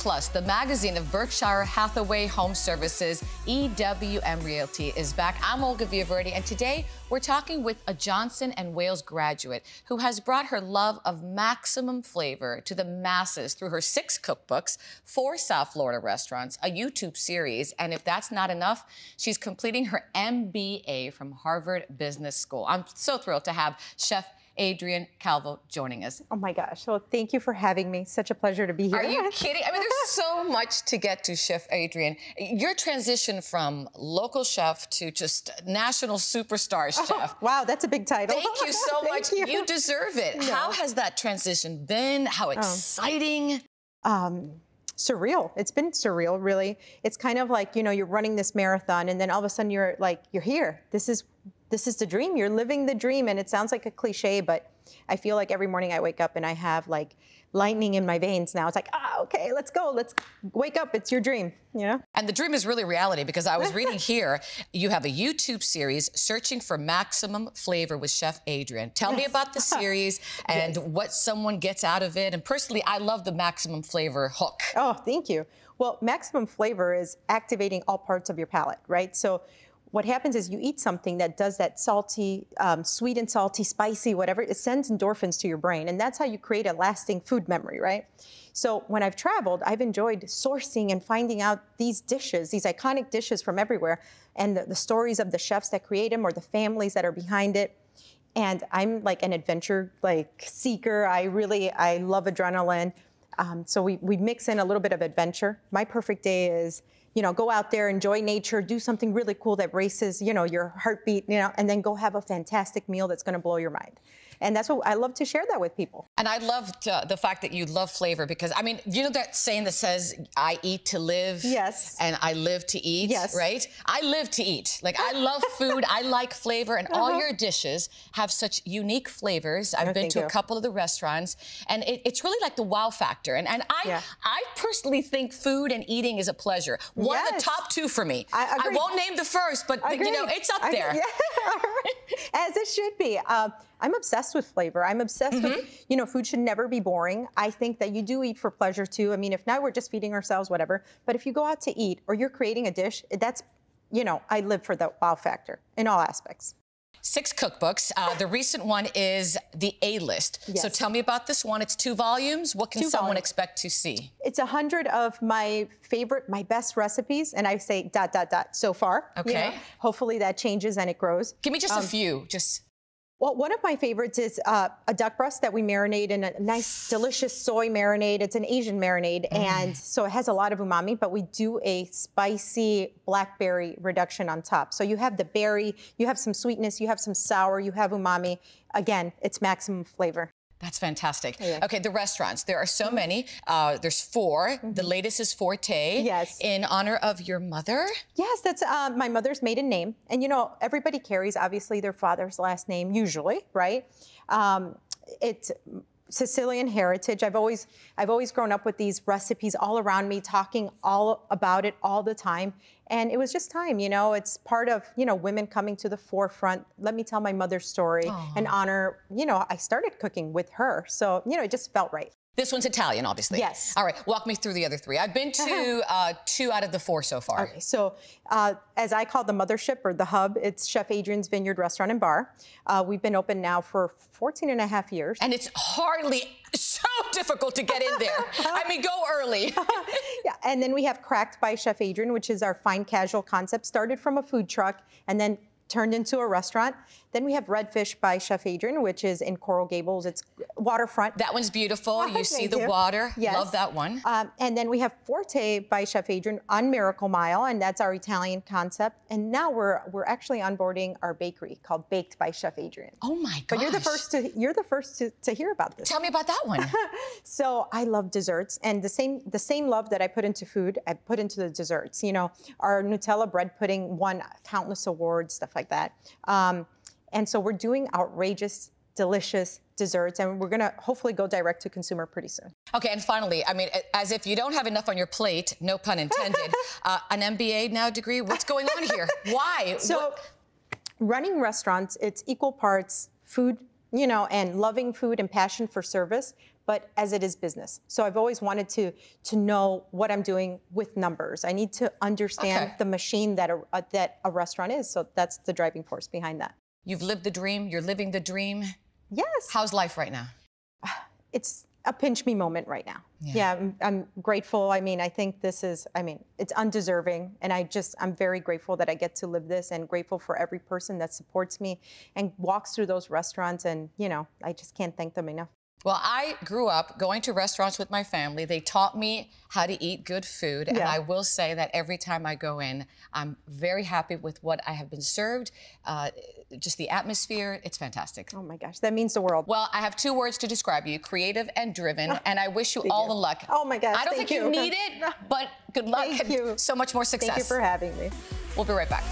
Plus, the magazine of Berkshire Hathaway Home Services, EWM Realty, is back. I'm Olga Villaverdi, and today we're talking with a Johnson & Wales graduate who has brought her love of maximum flavor to the masses through her 6 cookbooks, 4 South Florida restaurants, a YouTube series, and if that's not enough, she's completing her MBA from Harvard Business School. I'm so thrilled to have Chef Adrianne Calvo joining us. Oh my gosh, well, thank you for having me. Such a pleasure to be here. Are you kidding? I mean, there's so much to get to, Chef Adrianne. Your transition from local chef to just national superstar chef. Wow, that's a big title. Thank you so much. You deserve it. No. How has that transition been? How exciting? Surreal. It's been surreal, really. It's kind of like, you know, you're running this marathon and then all of a sudden you're like, you're here. This is the dream. You're living the dream. And it sounds like a cliche, but I feel like every morning I wake up and I have like lightning in my veins now. It's like, okay, let's go. Let's wake up. It's your dream, you know? And the dream is really reality, because I was reading here, you have a YouTube series, Searching for Maximum Flavor with Chef Adrianne. Tell me about the series and what someone gets out of it. And personally, I love the maximum flavor hook. Oh, thank you. Well, maximum flavor is activating all parts of your palate, right? So what happens is you eat something that does that salty, sweet and salty, spicy, whatever, it sends endorphins to your brain. And that's how you create a lasting food memory, right? So when I've traveled, I've enjoyed sourcing and finding out these dishes, these iconic dishes from everywhere, and the stories of the chefs that create them or the families that are behind it. And I'm like an adventure seeker. I love adrenaline. So we mix in a little bit of adventure. My perfect day is, you know, go out there, enjoy nature, do something really cool that races, you know, your heartbeat, you know, and then go have a fantastic meal that's going to blow your mind. And that's what I love to share that with people. And I loved the fact that you love flavor, because, I mean, you know that saying that says, I eat to live? Yes. And I live to eat? Yes. Right? I live to eat. Like, I love food. I like flavor. And all your dishes have such unique flavors. I've been to a couple of the restaurants. And it's really like the wow factor. And I personally think food and eating is a pleasure. One of the top 2 for me. I won't name the first, but, you know, it's up there. As it should be. I'm obsessed with flavor. I'm obsessed with, you know, food should never be boring. I think that you do eat for pleasure too. I mean, if not, we're just feeding ourselves, whatever. But if you go out to eat or you're creating a dish, that's, you know, I live for the wow factor in all aspects. 6 cookbooks. The recent one is the A-list. Yes. So tell me about this one. It's 2 volumes. What can someone expect to see? It's 100 of my favorite, my best recipes, and I say ... so far. Okay. You know, hopefully that changes and it grows. Give me just a few. Well, one of my favorites is a duck breast that we marinate in a nice, delicious soy marinade. It's an Asian marinade, and so it has a lot of umami, but we do a spicy blackberry reduction on top. So you have the berry, you have some sweetness, you have some sour, you have umami. Again, it's maximum flavor. That's fantastic. Yeah. Okay, the restaurants. There are so many. There's 4. The latest is Forte. Yes. In honor of your mother? Yes, that's my mother's maiden name. And, you know, everybody carries, obviously, their father's last name, usually, right? It's Sicilian heritage. I've always grown up with these recipes all around me, talking all about it all the time. And it was just time, you know, it's part of, you know, women coming to the forefront. Let me tell my mother's story and honor, you know, I started cooking with her. So, you know, it just felt right. This one's Italian, obviously. Yes. All right, walk me through the other 3. I've been to 2 out of the 4 so far. Okay, so as I call the mothership or the hub, it's Chef Adrianne's Vineyard Restaurant and Bar. We've been open now for 14 and a half years. And it's hardly so difficult to get in there. I mean, go early. Yeah, and then we have Cracked by Chef Adrianne, which is our fine casual concept, started from a food truck and then turned into a restaurant. Then we have Redfish by Chef Adrianne, which is in Coral Gables. It's waterfront. That one's beautiful. You see the water. Yes. Love that one. And then we have Forte by Chef Adrianne on Miracle Mile, and that's our Italian concept. And now we're actually onboarding our bakery called Baked by Chef Adrianne. Oh my gosh. But you're the first to hear about this. Tell me about that one. So I love desserts, and the same love that I put into food, I put into the desserts. You know, our Nutella bread pudding won countless awards, stuff like that. And so we're doing outrageous, delicious desserts, and we're going to hopefully go direct to consumer pretty soon. Okay, and finally, I mean, as if you don't have enough on your plate, no pun intended, an MBA now degree, what's going on here? Why? So running restaurants, it's equal parts food, you know, and loving food and passion for service, but as it is business. So I've always wanted to know what I'm doing with numbers. I need to understand the machine that a restaurant is. So that's the driving force behind that. You've lived the dream. You're living the dream. Yes. How's life right now? It's a pinch me moment right now. Yeah, I'm grateful. I mean, I think this is, it's undeserving. And I'm very grateful that I get to live this, and grateful for every person that supports me and walks through those restaurants. And, I just can't thank them enough. Well, I grew up going to restaurants with my family. They taught me how to eat good food. And I will say that every time I go in, I'm very happy with what I have been served. Just the atmosphere, it's fantastic. Oh my gosh, that means the world. Well, I have 2 words to describe you: creative and driven. And I wish you all the luck. Oh my gosh, I don't think you need it, but good luck. Thank you. So much more success. Thank you for having me. We'll be right back.